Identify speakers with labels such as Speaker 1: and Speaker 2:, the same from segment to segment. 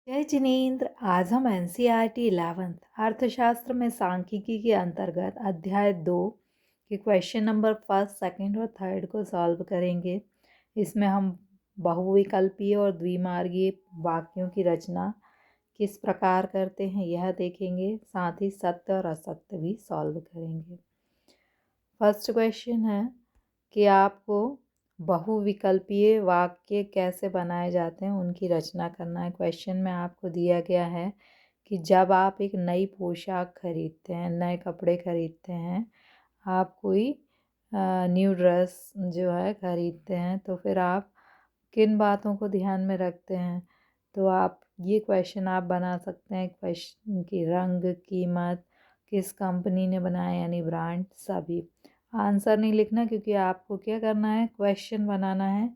Speaker 1: जय जिनेन्द्र। आज हम एनसीईआरटी 11th अर्थशास्त्र में सांख्यिकी के अंतर्गत अध्याय 2 के क्वेश्चन नंबर फर्स्ट, सेकंड और थर्ड को सॉल्व करेंगे। इसमें हम बहुविकल्पीय और द्विमार्गीय वाक्यों की रचना किस प्रकार करते हैं यह देखेंगे, साथ ही सत्य और असत्य भी सॉल्व करेंगे। फर्स्ट क्वेश्चन है कि आपको बहुविकल्पीय वाक्य कैसे बनाए जाते हैं उनकी रचना करना है। क्वेश्चन में आपको दिया गया है कि जब आप एक नई पोशाक खरीदते हैं, नए कपड़े खरीदते हैं, आप कोई न्यू ड्रेस जो है खरीदते हैं, तो फिर आप किन बातों को ध्यान में रखते हैं। तो आप ये क्वेश्चन आप बना सकते हैं। क्वेश्चन की रंग, कीमत, किस कंपनी ने बनाया यानी ब्रांड, सभी। आंसर नहीं लिखना, क्योंकि आपको क्या करना है, क्वेश्चन बनाना है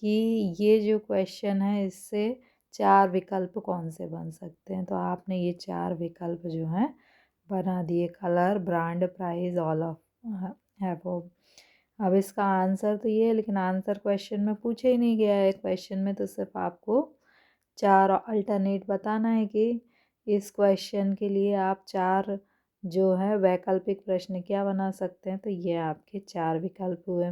Speaker 1: कि ये जो क्वेश्चन है इससे 4 विकल्प कौन से बन सकते हैं। तो आपने ये 4 विकल्प जो हैं बना दिए, colour, brand, price, all of above. अब इसका आंसर तो ये है, लेकिन आंसर क्वेश्चन में पूछा ही नहीं गया है। क्वेश्चन में तो सिर्फ आपको 4 अल्टरनेट बताना है कि इस क्वेश्चन के लिए आप 4 जो है वैकल्पिक प्रश्न क्या बना सकते हैं। तो ये आपके 4 विकल्प हुए।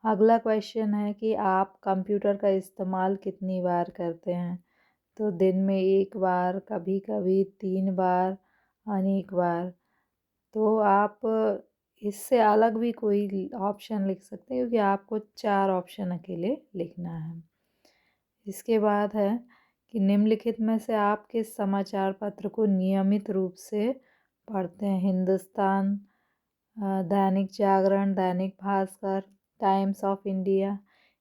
Speaker 1: अगला क्वेश्चन है कि आप कंप्यूटर का इस्तेमाल कितनी बार करते हैं। तो दिन में 1 बार, कभी कभी 3 बार, अनेक बार। तो आप इससे अलग भी कोई ऑप्शन लिख सकते हैं, क्योंकि आपको 4 ऑप्शन अकेले लिखना है। इसके बाद है कि निम्नलिखित में से आप किस समाचार पत्र को नियमित रूप से पढ़ते हैं। Hindustan, Dainik Jagran, Dainik Bhaskar, times of India,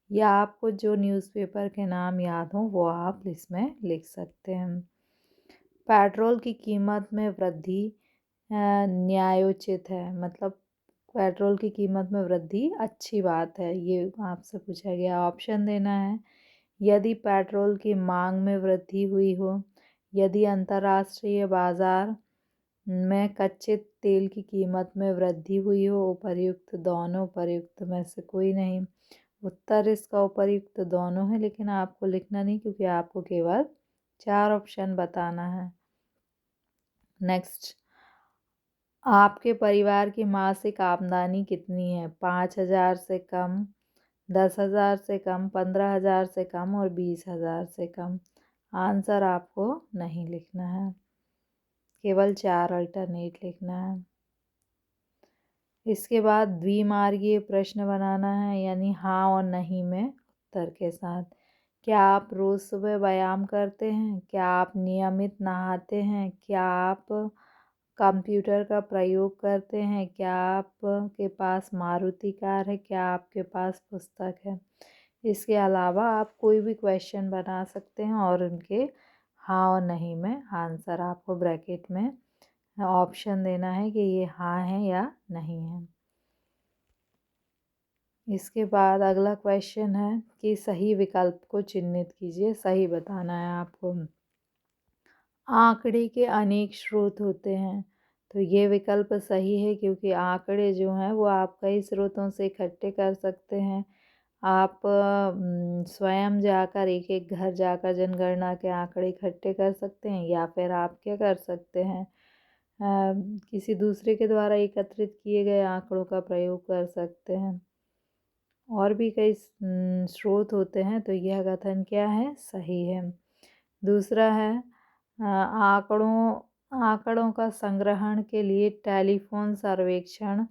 Speaker 1: या आपको जो न्यूज़पेपर के नाम याद हों वो आप इसमें लिख सकते हैं। पेट्रोल की कीमत में वृद्धि न्यायोचित है, मतलब पेट्रोल की कीमत में वृद्धि अच्छी बात है, ये आपसे पूछा गया। ऑप्शन देना है। यदि पेट्रोल की मांग में वृद्धि हुई हो, यदि अंतर्राष्ट्रीय बाजार में कच्चे तेल की कीमत में वृद्धि हुई हो, उपर्युक्त दोनों, उपर्युक्त में से कोई नहीं। उत्तर इसका उपर्युक्त दोनों है, लेकिन आपको लिखना नहीं, क्योंकि आपको केवल 4 ऑप्शन बताना है। नेक्स्ट, आपके परिवार की मासिक आमदनी कितनी है। 5,000 से कम, 10,000 से कम, 15,000 से कम और 20,000 से कम। आंसर आपको नहीं लिखना है, केवल 4 अल्टरनेट लिखना है। इसके बाद द्विमार्गीय प्रश्न बनाना है, यानी हाँ और नहीं में उत्तर के साथ। क्या आप रोज़ सुबह व्यायाम करते हैं। क्या आप नियमित नहाते हैं। क्या आप कंप्यूटर का प्रयोग करते हैं। क्या आपके पास मारुति कार है। क्या आपके पास पुस्तक है। इसके अलावा आप कोई भी क्वेश्चन बना सकते हैं और उनके हाँ और नहीं में आंसर आपको ब्रैकेट में ऑप्शन देना है कि ये हाँ है या नहीं है। इसके बाद अगला क्वेश्चन है कि सही विकल्प को चिन्हित कीजिए। सही बताना है आपको। आंकड़े के अनेक स्रोत होते हैं, तो ये विकल्प सही है, क्योंकि आंकड़े जो हैं वो आप कई स्रोतों से इकट्ठे कर सकते हैं। आप स्वयं जाकर एक एक घर जाकर जनगणना के आंकड़े इकट्ठे कर सकते हैं, या फिर आप क्या कर सकते हैं, किसी दूसरे के द्वारा एकत्रित किए गए आंकड़ों का प्रयोग कर सकते हैं। और भी कई स्रोत होते हैं, तो यह कथन क्या है, सही है। दूसरा है आंकड़ों का संग्रहण के लिए टेलीफोन सर्वेक्षण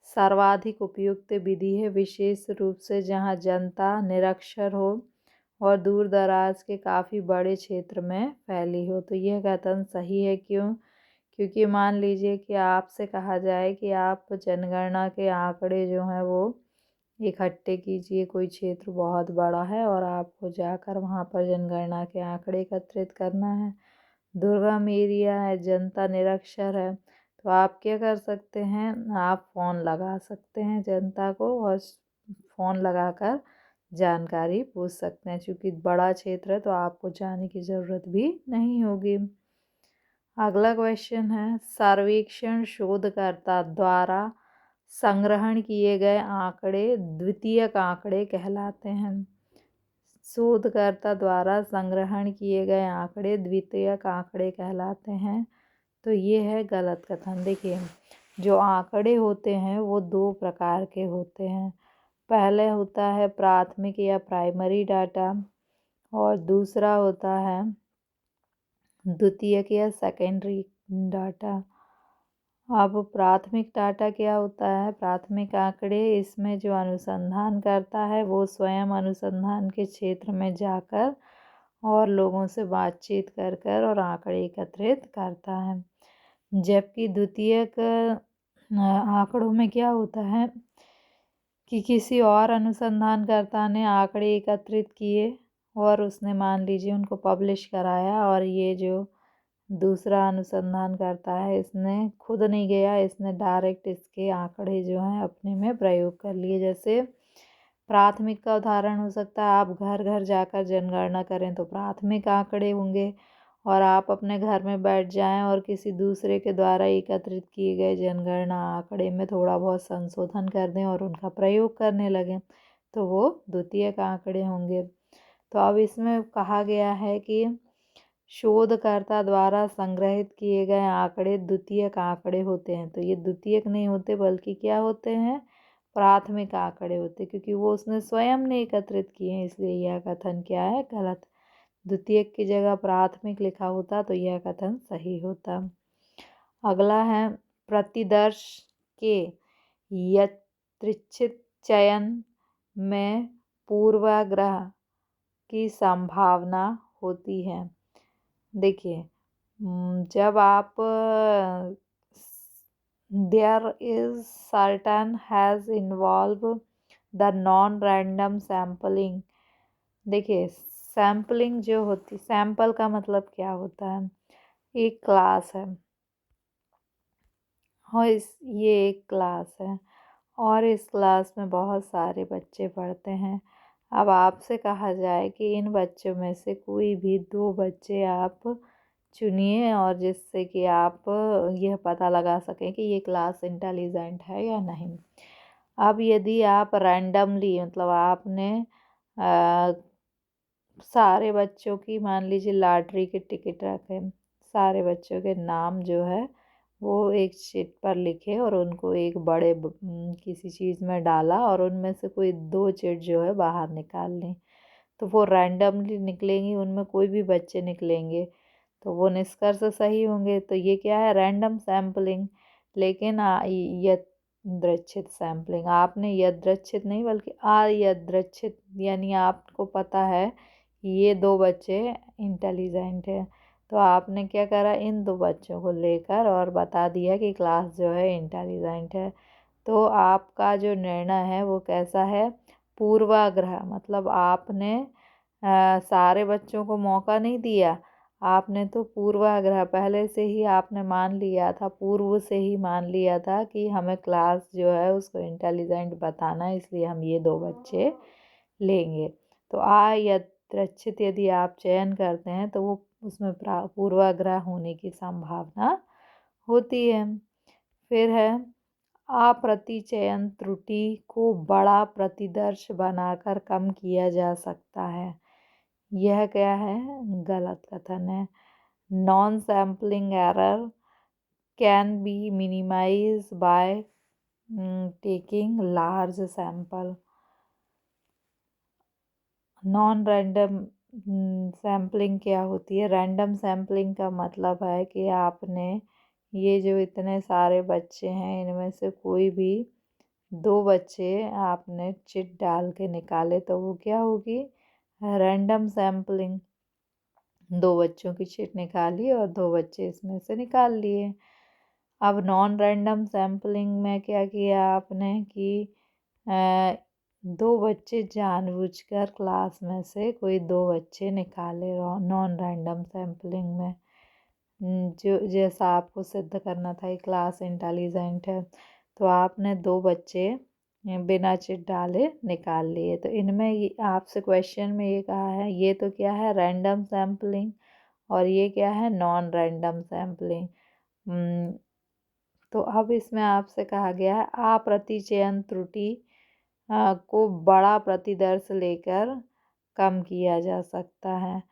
Speaker 1: सर्वाधिक उपयुक्त विधि है, विशेष रूप से जहां जनता निरक्षर हो और दूर दराज के काफ़ी बड़े क्षेत्र में फैली हो। तो यह कथन सही है। क्यों? क्योंकि मान लीजिए कि आपसे कहा जाए कि आप जनगणना के आंकड़े जो हैं वो इकट्ठे कीजिए। कोई क्षेत्र बहुत बड़ा है और आपको जाकर वहाँ पर जनगणना के आंकड़े एकत्रित करना है। दुर्गम एरिया है, जनता निरक्षर है, तो आप क्या कर सकते हैं, आप फ़ोन लगा सकते हैं जनता को और फ़ोन लगाकर जानकारी पूछ सकते हैं। चूँकि बड़ा क्षेत्र है तो आपको जाने की ज़रूरत भी नहीं होगी। अगला क्वेश्चन है, सर्वेक्षण शोधकर्ता द्वारा संग्रहण किए गए आंकड़े द्वितीयक आंकड़े कहलाते हैं। शोधकर्ता द्वारा संग्रहण किए गए आंकड़े द्वितीयक आंकड़े कहलाते हैं। तो ये है गलत कथन। देखिए, जो आंकड़े होते हैं वो दो प्रकार के होते हैं। पहले होता है प्राथमिक या प्राइमरी डाटा, और दूसरा होता है द्वितीयक या सेकेंडरी डाटा। अब प्राथमिक डाटा क्या होता है? प्राथमिक आंकड़े, इसमें जो अनुसंधान करता है वो स्वयं अनुसंधान के क्षेत्र में जाकर और लोगों से बातचीत कर कर और आंकड़े एकत्रित करता है। जबकि द्वितीयक आंकड़ों में क्या होता है कि किसी और अनुसंधानकर्ता ने आंकड़े एकत्रित किए और उसने मान लीजिए उनको पब्लिश कराया, और ये जो दूसरा अनुसंधान करता है इसने खुद नहीं गया, इसने डायरेक्ट इसके आंकड़े जो हैं अपने में प्रयोग कर लिए। जैसे प्राथमिक का उदाहरण हो सकता है, आप घर घर जाकर जनगणना करें तो प्राथमिक आंकड़े होंगे, और आप अपने घर में बैठ जाएं और किसी दूसरे के द्वारा एकत्रित किए गए जनगणना आंकड़े में थोड़ा बहुत संशोधन कर दें और उनका प्रयोग करने लगें तो वो द्वितीयक आंकड़े होंगे। तो अब इसमें कहा गया है कि शोधकर्ता द्वारा संग्रहित किए गए आंकड़े द्वितीयक आंकड़े होते हैं। तो ये द्वितीयक नहीं होते, बल्कि क्या होते हैं? प्राथमिक आंकड़े होते, क्योंकि वो उसने स्वयं ने एकत्रित किए हैं, इसलिए यह कथन क्या है? गलत। द्वितीयक की जगह प्राथमिक लिखा होता तो यह कथन सही होता। अगला है प्रतिदर्श के यादृच्छिक चयन में पूर्वाग्रह की संभावना होती है। देखिए, जब आप there is certain has involve the non random sampling. देखिए, सैम्पलिंग जो होती, सैंपल का मतलब क्या होता है? एक क्लास है और ये एक क्लास है और इस क्लास में बहुत सारे बच्चे पढ़ते हैं। अब आपसे कहा जाए कि इन बच्चों में से कोई भी दो बच्चे आप चुनिए, और जिससे कि आप यह पता लगा सकें कि ये क्लास इंटेलिजेंट है या नहीं। अब यदि आप रैंडमली, मतलब आपने सारे बच्चों की, मान लीजिए लॉटरी के टिकट रखे, सारे बच्चों के नाम जो है वो एक शीट पर लिखे और उनको एक बड़े किसी चीज़ में डाला, और उनमें से कोई दो चिट जो है बाहर निकाल लें, तो वो रैंडमली निकलेंगी, उनमें कोई भी बच्चे निकलेंगे तो वो निष्कर्ष सही होंगे। तो ये क्या है? Random sampling. लेकिन यादृच्छिक सैम्पलिंग, आपने यादृच्छिक नहीं बल्कि अयादृच्छिक, यानी आपको पता है ये दो बच्चे इंटेलिजेंट है, तो आपने क्या करा? इन दो बच्चों को लेकर और बता दिया कि क्लास जो है इंटेलिजेंट है। तो आपका जो निर्णय है वो कैसा है? पूर्वाग्रह, मतलब आपने सारे बच्चों को मौका नहीं दिया, आपने तो पूर्वाग्रह, पहले से ही आपने मान लिया था, पूर्व से ही मान लिया था कि हमें क्लास जो है उसको इंटेलिजेंट बताना है, इसलिए हम ये दो बच्चे लेंगे। तो यादृच्छिक यदि आप चयन करते हैं तो वो उसमें पूर्वाग्रह होने की संभावना होती है। फिर है अप्रतिचयन त्रुटि को बड़ा प्रतिदर्श बनाकर कम किया जा सकता है। यह क्या है? गलत कथन है। Non sampling error can be minimize by taking large sample. Non random sampling क्या होती है? रैंडम सैम्पलिंग का मतलब है कि आपने ये जो इतने सारे बच्चे हैं इनमें से कोई भी दो बच्चे आपने चिट डाल के निकाले, तो वो क्या होगी? Random sampling. दो बच्चों की चिट निकाली और दो बच्चे इसमें से निकाल लिए। अब नॉन रैंडम सैम्पलिंग में क्या किया आपने कि दो बच्चे जानबूझकर क्लास में से कोई दो बच्चे निकाले नॉन रैंडम सैम्पलिंग में, जो जैसा आपको सिद्ध करना था कि क्लास इंटेलिजेंट है, तो आपने दो बच्चे बिना चिट डाले निकाल लिए। तो इनमें आपसे क्वेश्चन में ये कहा है, ये तो क्या है? रैंडम सैम्पलिंग, और ये क्या है? Non random sampling. तो अब इसमें आपसे कहा गया है अप्रतिचयन त्रुटि को बड़ा प्रतिदर्श लेकर कम किया जा सकता है।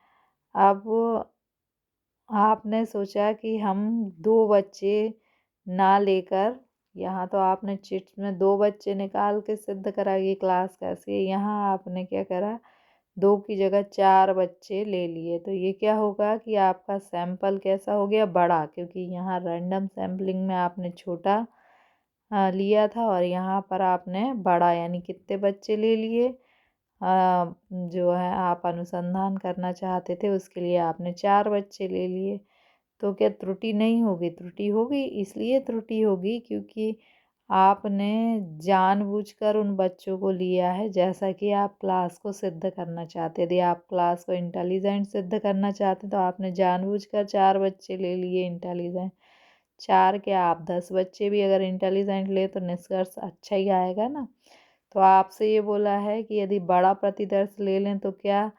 Speaker 1: अब आपने सोचा कि हम 2 बच्चे ना लेकर, यहाँ तो आपने चिट्स में 2 बच्चे निकाल के सिद्ध करा ये क्लास कैसी है, यहाँ आपने क्या करा 2 की जगह 4 बच्चे ले लिए। तो ये क्या होगा कि आपका सैंपल कैसा हो गया, बड़ा, क्योंकि यहाँ रैंडम सैम्पलिंग में आपने छोटा लिया था और यहाँ पर आपने बड़ा, यानी कितने बच्चे ले लिए, जो है आप अनुसंधान करना चाहते थे उसके लिए आपने 4 बच्चे ले लिए। तो क्या त्रुटि नहीं होगी? त्रुटि होगी। इसलिए त्रुटि होगी क्योंकि आपने जानबूझकर उन बच्चों को लिया है, जैसा कि आप क्लास को सिद्ध करना चाहते। यदि आप क्लास को इंटेलिजेंट सिद्ध करना चाहते तो आपने जानबूझकर 4 बच्चे ले लिए इंटेलिजेंट। 4 क्या, आप 10 बच्चे भी अगर इंटेलिजेंट ले तो निष्कर्ष अच्छा ही आएगा ना। तो आपसे ये बोला है कि यदि बड़ा प्रतिदर्श ले लें तो क्या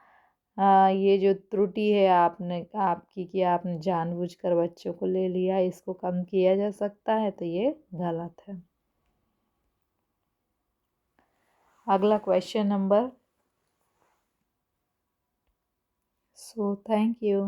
Speaker 1: ये जो त्रुटि है आपने आपकी कि आपने जानबूझकर बच्चों को ले लिया, इसको कम किया जा सकता है? तो ये गलत है। अगला question number. So thank you.